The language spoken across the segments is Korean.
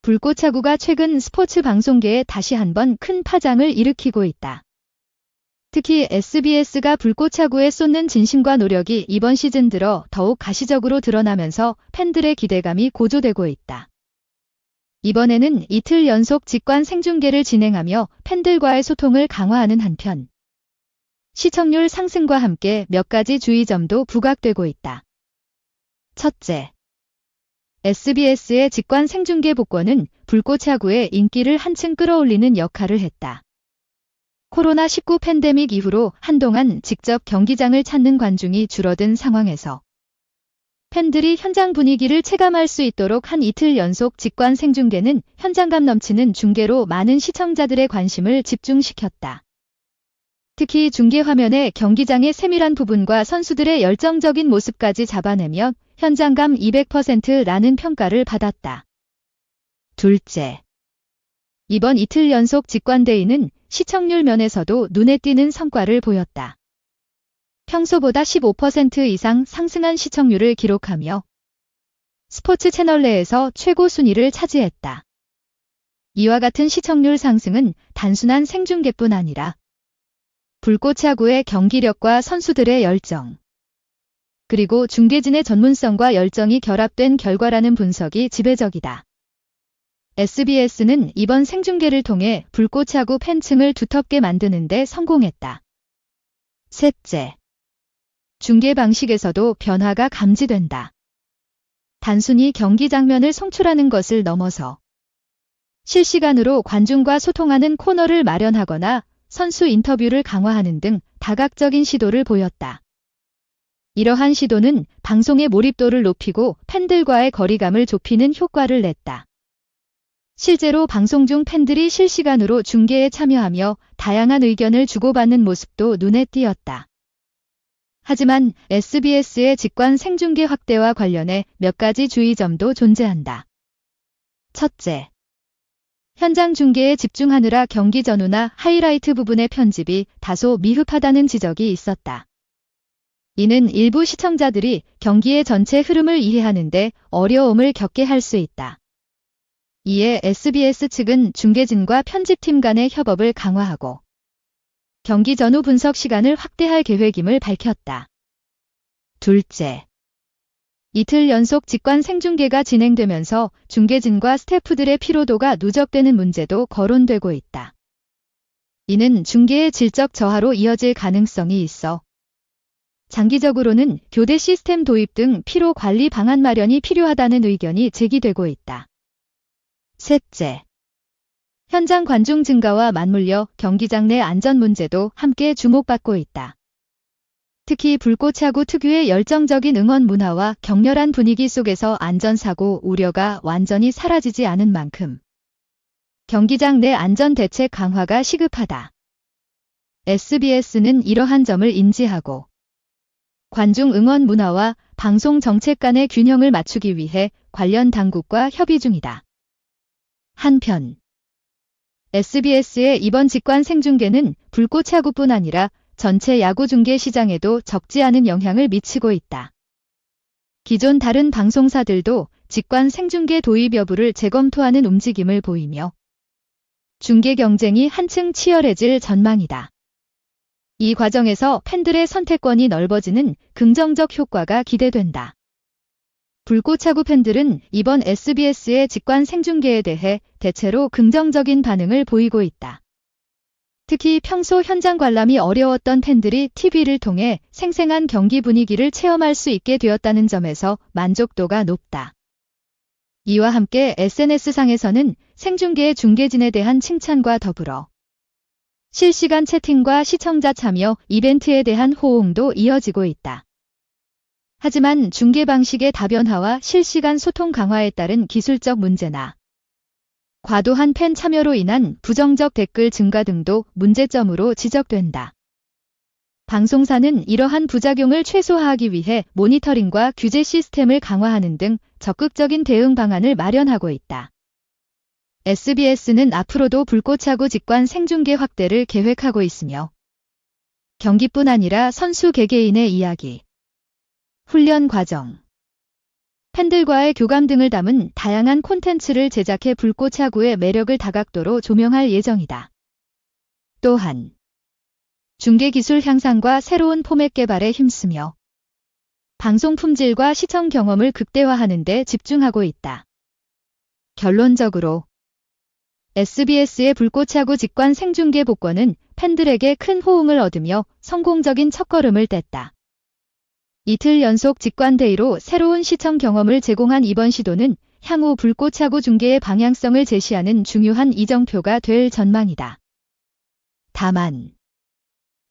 불꽃차구가 최근 스포츠 방송계에 다시 한번 큰 파장을 일으키고 있다. 특히 SBS가 불꽃차구에 쏟는 진심과 노력이 이번 시즌 들어 더욱 가시적으로 드러나면서 팬들의 기대감이 고조되고 있다. 이번에는 이틀 연속 직관 생중계를 진행하며 팬들과의 소통을 강화하는 한편 시청률 상승과 함께 몇 가지 주의점도 부각되고 있다. 첫째, SBS의 직관 생중계 복권은 불꽃차구의 인기를 한층 끌어올리는 역할을 했다. 코로나19 팬데믹 이후로 한동안 직접 경기장을 찾는 관중이 줄어든 상황에서 팬들이 현장 분위기를 체감할 수 있도록 한 이틀 연속 직관 생중계는 현장감 넘치는 중계로 많은 시청자들의 관심을 집중시켰다. 특히 중계 화면에 경기장의 세밀한 부분과 선수들의 열정적인 모습까지 잡아내며 현장감 200%라는 평가를 받았다. 둘째, 이번 이틀 연속 직관데이는 시청률 면에서도 눈에 띄는 성과를 보였다. 평소보다 15% 이상 상승한 시청률을 기록하며 스포츠 채널 내에서 최고 순위를 차지했다. 이와 같은 시청률 상승은 단순한 생중계뿐 아니라 불꽃차구의 경기력과 선수들의 열정, 그리고 중계진의 전문성과 열정이 결합된 결과라는 분석이 지배적이다. SBS는 이번 생중계를 통해 불꽃차구 팬층을 두텁게 만드는 데 성공했다. 셋째, 중계 방식에서도 변화가 감지된다. 단순히 경기 장면을 송출하는 것을 넘어서 실시간으로 관중과 소통하는 코너를 마련하거나 선수 인터뷰를 강화하는 등 다각적인 시도를 보였다. 이러한 시도는 방송의 몰입도를 높이고 팬들과의 거리감을 좁히는 효과를 냈다. 실제로 방송 중 팬들이 실시간으로 중계에 참여하며 다양한 의견을 주고받는 모습도 눈에 띄었다. 하지만 SBS의 직관 생중계 확대와 관련해 몇 가지 주의점도 존재한다. 첫째, 현장 중계에 집중하느라 경기 전후나 하이라이트 부분의 편집이 다소 미흡하다는 지적이 있었다. 이는 일부 시청자들이 경기의 전체 흐름을 이해하는데 어려움을 겪게 할 수 있다. 이에 SBS 측은 중계진과 편집팀 간의 협업을 강화하고 경기 전후 분석 시간을 확대할 계획임을 밝혔다. 둘째, 이틀 연속 직관 생중계가 진행되면서 중계진과 스태프들의 피로도가 누적되는 문제도 거론되고 있다. 이는 중계의 질적 저하로 이어질 가능성이 있어 장기적으로는 교대 시스템 도입 등 피로 관리 방안 마련이 필요하다는 의견이 제기되고 있다. 셋째, 현장 관중 증가와 맞물려 경기장 내 안전 문제도 함께 주목받고 있다. 특히 불꽃차구 특유의 열정적인 응원 문화와 격렬한 분위기 속에서 안전사고 우려가 완전히 사라지지 않은 만큼 경기장 내 안전 대책 강화가 시급하다. SBS는 이러한 점을 인지하고 관중 응원 문화와 방송 정책 간의 균형을 맞추기 위해 관련 당국과 협의 중이다. 한편 SBS의 이번 직관 생중계는 불꽃차구뿐 아니라 전체 야구 중계 시장에도 적지 않은 영향을 미치고 있다. 기존 다른 방송사들도 직관 생중계 도입 여부를 재검토하는 움직임을 보이며 중계 경쟁이 한층 치열해질 전망이다. 이 과정에서 팬들의 선택권이 넓어지는 긍정적 효과가 기대된다. 불꽃차구 팬들은 이번 SBS의 직관 생중계에 대해 대체로 긍정적인 반응을 보이고 있다. 특히 평소 현장 관람이 어려웠던 팬들이 TV를 통해 생생한 경기 분위기를 체험할 수 있게 되었다는 점에서 만족도가 높다. 이와 함께 SNS상에서는 생중계의 중계진에 대한 칭찬과 더불어 실시간 채팅과 시청자 참여 이벤트에 대한 호응도 이어지고 있다. 하지만 중계 방식의 다변화와 실시간 소통 강화에 따른 기술적 문제나 과도한 팬 참여로 인한 부정적 댓글 증가 등도 문제점으로 지적된다. 방송사는 이러한 부작용을 최소화하기 위해 모니터링과 규제 시스템을 강화하는 등 적극적인 대응 방안을 마련하고 있다. SBS는 앞으로도 불꽃차구 직관 생중계 확대를 계획하고 있으며 경기뿐 아니라 선수 개개인의 이야기, 훈련 과정, 팬들과의 교감 등을 담은 다양한 콘텐츠를 제작해 불꽃차구의 매력을 다각도로 조명할 예정이다. 또한 중계기술 향상과 새로운 포맷 개발에 힘쓰며 방송 품질과 시청 경험을 극대화하는 데 집중하고 있다. 결론적으로 SBS의 불꽃차구 직관 생중계 복권은 팬들에게 큰 호응을 얻으며 성공적인 첫걸음을 뗐다. 이틀 연속 직관데이로 새로운 시청 경험을 제공한 이번 시도는 향후 불꽃차구 중계의 방향성을 제시하는 중요한 이정표가 될 전망이다. 다만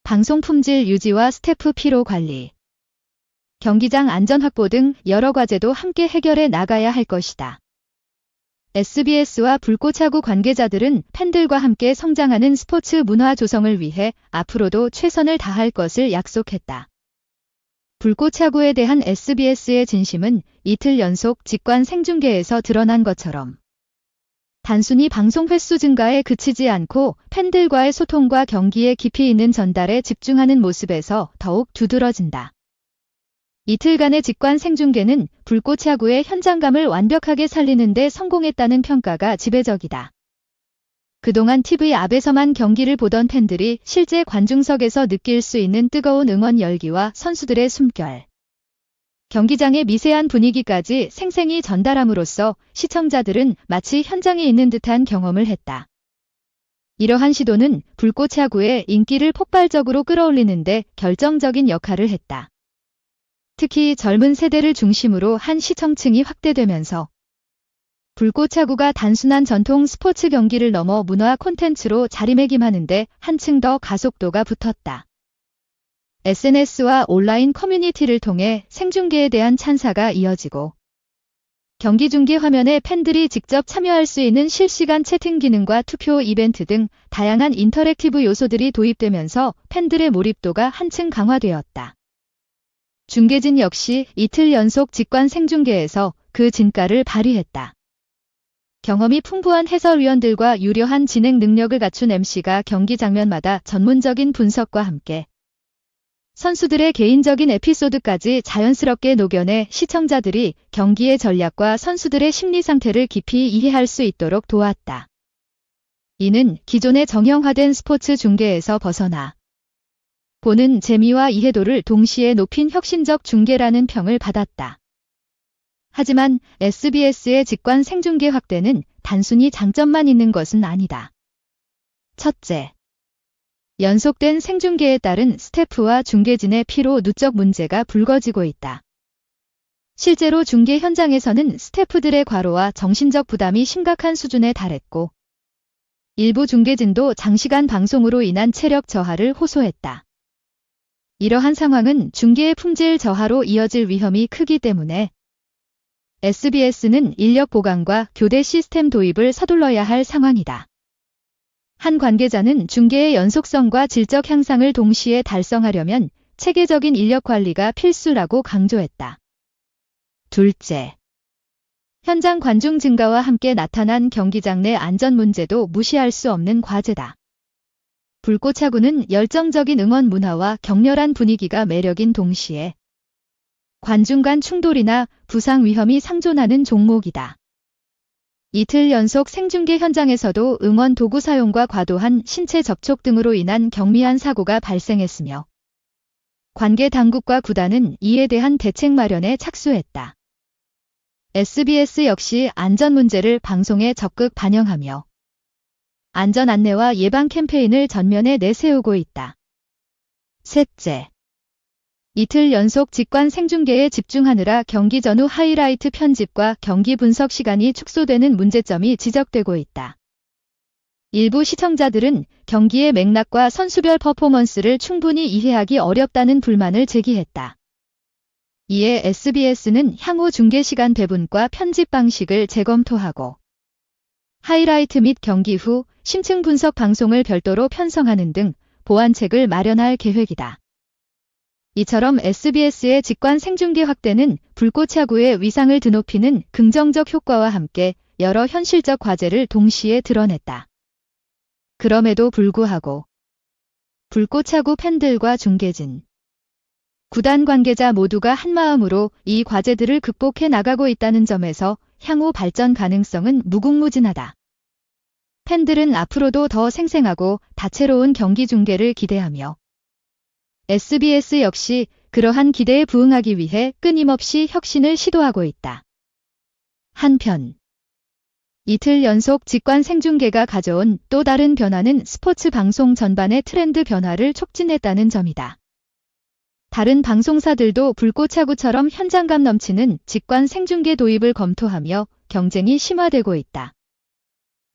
방송 품질 유지와 스태프 피로 관리, 경기장 안전 확보 등 여러 과제도 함께 해결해 나가야 할 것이다. SBS와 불꽃차구 관계자들은 팬들과 함께 성장하는 스포츠 문화 조성을 위해 앞으로도 최선을 다할 것을 약속했다. 불꽃차구에 대한 SBS의 진심은 이틀 연속 직관 생중계에서 드러난 것처럼 단순히 방송 횟수 증가에 그치지 않고 팬들과의 소통과 경기에 깊이 있는 전달에 집중하는 모습에서 더욱 두드러진다. 이틀간의 직관 생중계는 불꽃차구의 현장감을 완벽하게 살리는 데 성공했다는 평가가 지배적이다. 그동안 TV 앞에서만 경기를 보던 팬들이 실제 관중석에서 느낄 수 있는 뜨거운 응원 열기와 선수들의 숨결, 경기장의 미세한 분위기까지 생생히 전달함으로써 시청자들은 마치 현장에 있는 듯한 경험을 했다. 이러한 시도는 불꽃차구의 인기를 폭발적으로 끌어올리는 데 결정적인 역할을 했다. 특히 젊은 세대를 중심으로 한 시청층이 확대되면서 불꽃차구가 단순한 전통 스포츠 경기를 넘어 문화 콘텐츠로 자리매김하는데 한층 더 가속도가 붙었다. SNS와 온라인 커뮤니티를 통해 생중계에 대한 찬사가 이어지고 경기 중계 화면에 팬들이 직접 참여할 수 있는 실시간 채팅 기능과 투표 이벤트 등 다양한 인터랙티브 요소들이 도입되면서 팬들의 몰입도가 한층 강화되었다. 중계진 역시 이틀 연속 직관 생중계에서 그 진가를 발휘했다. 경험이 풍부한 해설위원들과 유려한 진행 능력을 갖춘 MC가 경기 장면마다 전문적인 분석과 함께 선수들의 개인적인 에피소드까지 자연스럽게 녹여내 시청자들이 경기의 전략과 선수들의 심리 상태를 깊이 이해할 수 있도록 도왔다. 이는 기존의 정형화된 스포츠 중계에서 벗어나 보는 재미와 이해도를 동시에 높인 혁신적 중계라는 평을 받았다. 하지만 SBS의 직관 생중계 확대는 단순히 장점만 있는 것은 아니다. 첫째, 연속된 생중계에 따른 스태프와 중계진의 피로 누적 문제가 불거지고 있다. 실제로 중계 현장에서는 스태프들의 과로와 정신적 부담이 심각한 수준에 달했고 일부 중계진도 장시간 방송으로 인한 체력 저하를 호소했다. 이러한 상황은 중계의 품질 저하로 이어질 위험이 크기 때문에 SBS는 인력 보강과 교대 시스템 도입을 서둘러야 할 상황이다. 한 관계자는 중계의 연속성과 질적 향상을 동시에 달성하려면 체계적인 인력 관리가 필수라고 강조했다. 둘째, 현장 관중 증가와 함께 나타난 경기장 내 안전 문제도 무시할 수 없는 과제다. 불꽃차구는 열정적인 응원 문화와 격렬한 분위기가 매력인 동시에 관중 간 충돌이나 부상 위험이 상존하는 종목이다. 이틀 연속 생중계 현장에서도 응원 도구 사용과 과도한 신체 접촉 등으로 인한 경미한 사고가 발생했으며 관계 당국과 구단은 이에 대한 대책 마련에 착수했다. SBS 역시 안전 문제를 방송에 적극 반영하며 안전 안내와 예방 캠페인을 전면에 내세우고 있다. 셋째, 이틀 연속 직관 생중계에 집중하느라 경기 전후 하이라이트 편집과 경기 분석 시간이 축소되는 문제점이 지적되고 있다. 일부 시청자들은 경기의 맥락과 선수별 퍼포먼스를 충분히 이해하기 어렵다는 불만을 제기했다. 이에 SBS는 향후 중계 시간 배분과 편집 방식을 재검토하고 하이라이트 및 경기 후 심층 분석 방송을 별도로 편성하는 등 보완책을 마련할 계획이다. 이처럼 SBS의 직관 생중계 확대는 불꽃차구의 위상을 드높이는 긍정적 효과와 함께 여러 현실적 과제를 동시에 드러냈다. 그럼에도 불구하고 불꽃차구 팬들과 중계진, 구단 관계자 모두가 한마음으로 이 과제들을 극복해 나가고 있다는 점에서 향후 발전 가능성은 무궁무진하다. 팬들은 앞으로도 더 생생하고 다채로운 경기 중계를 기대하며 SBS 역시 그러한 기대에 부응하기 위해 끊임없이 혁신을 시도하고 있다. 한편 이틀 연속 직관 생중계가 가져온 또 다른 변화는 스포츠 방송 전반의 트렌드 변화를 촉진했다는 점이다. 다른 방송사들도 불꽃차구처럼 현장감 넘치는 직관 생중계 도입을 검토하며 경쟁이 심화되고 있다.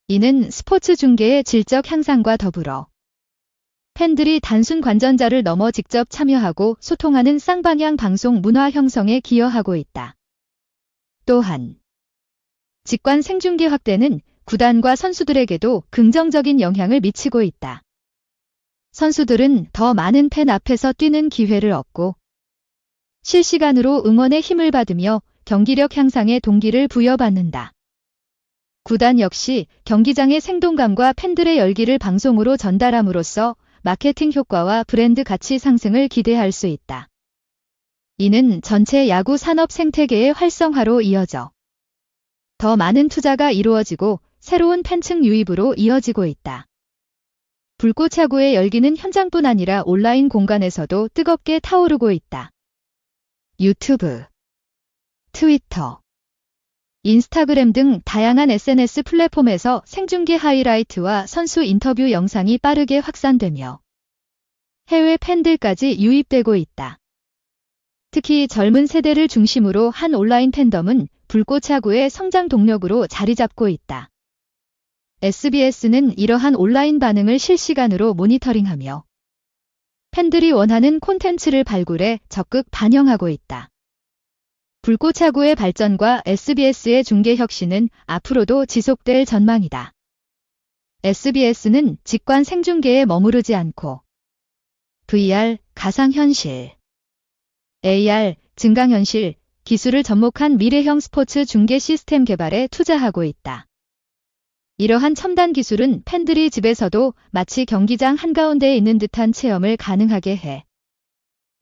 이는 스포츠 중계의 질적 향상과 더불어 팬들이 단순 관전자를 넘어 직접 참여하고 소통하는 쌍방향 방송 문화 형성에 기여하고 있다. 또한 직관 생중계 확대는 구단과 선수들에게도 긍정적인 영향을 미치고 있다. 선수들은 더 많은 팬 앞에서 뛰는 기회를 얻고 실시간으로 응원의 힘을 받으며 경기력 향상에 동기를 부여받는다. 구단 역시 경기장의 생동감과 팬들의 열기를 방송으로 전달함으로써 마케팅 효과와 브랜드 가치 상승을 기대할 수 있다. 이는 전체 야구 산업 생태계의 활성화로 이어져 더 많은 투자가 이루어지고 새로운 팬층 유입으로 이어지고 있다. 불꽃야구의 열기는 현장뿐 아니라 온라인 공간에서도 뜨겁게 타오르고 있다. 유튜브, 트위터, 인스타그램 등 다양한 SNS 플랫폼에서 생중계 하이라이트와 선수 인터뷰 영상이 빠르게 확산되며 해외 팬들까지 유입되고 있다. 특히 젊은 세대를 중심으로 한 온라인 팬덤은 불꽃야구의 성장 동력으로 자리 잡고 있다. SBS는 이러한 온라인 반응을 실시간으로 모니터링하며 팬들이 원하는 콘텐츠를 발굴해 적극 반영하고 있다. 불꽃야구의 발전과 SBS의 중계 혁신은 앞으로도 지속될 전망이다. SBS는 직관 생중계에 머무르지 않고 VR, 가상현실, AR, 증강현실, 기술을 접목한 미래형 스포츠 중계 시스템 개발에 투자하고 있다. 이러한 첨단 기술은 팬들이 집에서도 마치 경기장 한가운데에 있는 듯한 체험을 가능하게 해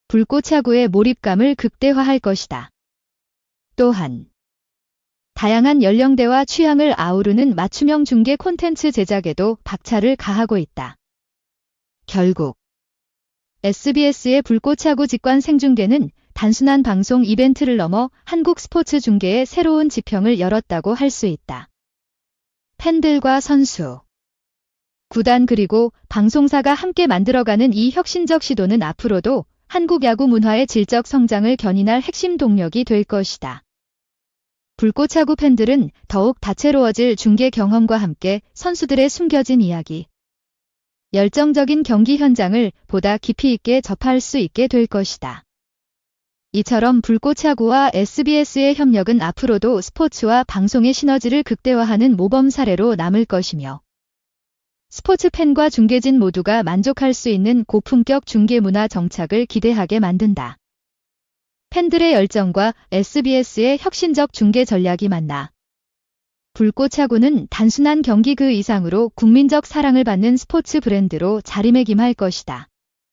불꽃야구의 몰입감을 극대화할 것이다. 또한 다양한 연령대와 취향을 아우르는 맞춤형 중계 콘텐츠 제작에도 박차를 가하고 있다. 결국 SBS의 불꽃야구 직관 생중계는 단순한 방송 이벤트를 넘어 한국 스포츠 중계의 새로운 지평을 열었다고 할 수 있다. 팬들과 선수, 구단 그리고 방송사가 함께 만들어가는 이 혁신적 시도는 앞으로도 한국 야구 문화의 질적 성장을 견인할 핵심 동력이 될 것이다. 불꽃야구 팬들은 더욱 다채로워질 중계 경험과 함께 선수들의 숨겨진 이야기, 열정적인 경기 현장을 보다 깊이 있게 접할 수 있게 될 것이다. 이처럼 불꽃야구와 SBS의 협력은 앞으로도 스포츠와 방송의 시너지를 극대화하는 모범 사례로 남을 것이며 스포츠 팬과 중계진 모두가 만족할 수 있는 고품격 중계 문화 정착을 기대하게 만든다. 팬들의 열정과 SBS의 혁신적 중계 전략이 만나 불꽃야구는 단순한 경기 그 이상으로 국민적 사랑을 받는 스포츠 브랜드로 자리매김할 것이다.